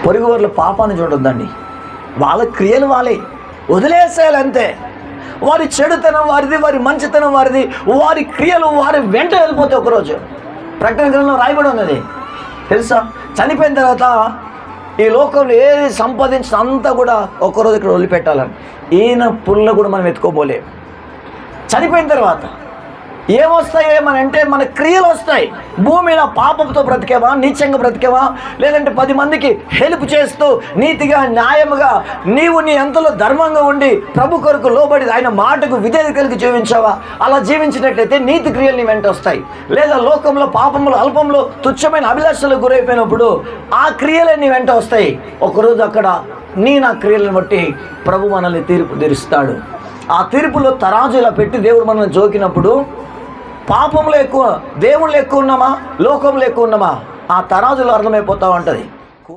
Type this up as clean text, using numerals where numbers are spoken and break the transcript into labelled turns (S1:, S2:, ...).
S1: పొరుగు వారి పాపాన్ని చూడొద్దండి. వాళ్ళ క్రియలు వాళ్ళే, వదిలేసేయాలి అంతే. వారి చెడుతనం వారిది, వారి మంచితనం వారిది, వారి క్రియలు వారి వెంట వెళ్ళిపోతే ఒకరోజు. ప్రకటన గ్రంథంలో రాయబడి ఉన్నది తెలుసా, చనిపోయిన తర్వాత ఈ లోకంలో ఏది సంపాదించిన అంతా కూడా ఒక్కరోజు ఇక్కడ వదిలిపెట్టాలని. ఈయన పుల్ల కూడా మనం ఎత్తుకోబోలే. చనిపోయిన తర్వాత ఏమొస్తాయి అంటే మన క్రియలు వస్తాయి. భూమి మీద పాపంతో బ్రతికేవా, నీచంగా బ్రతికేవా, లేదంటే 10 మందికి హెల్ప్ చేస్తూ నీతిగా న్యాయముగా నీవు నీ ఎంతలో ధర్మంగా ఉండి ప్రభు కొరకు లోబడి ఆయన మాటకు విధేయత కలిగి జీవించావా? అలా జీవించినట్లయితే నీతి క్రియలు నీ వెంట వస్తాయి. లేదా లోకంలో పాపంలో అల్పంలో తుచ్చమైన అభిలాషలకు గురైపోయినప్పుడు ఆ క్రియలే నీ వెంట వస్తాయి. ఒకరోజు అక్కడ నా క్రియలను బట్టి ప్రభు మనల్ని తీర్పు తీరుస్తాడు. ఆ తీర్పులో తరాజు ఇలా పెట్టి దేవుడు మనల్ని జోకినప్పుడు పాపంలో ఎక్కువ, దేవుళ్ళు ఎక్కువ ఉన్నామా, లోకంలో ఎక్కువ ఉన్నామా, ఆ తరాజులో అర్థమైపోతూ ఉంటుంది.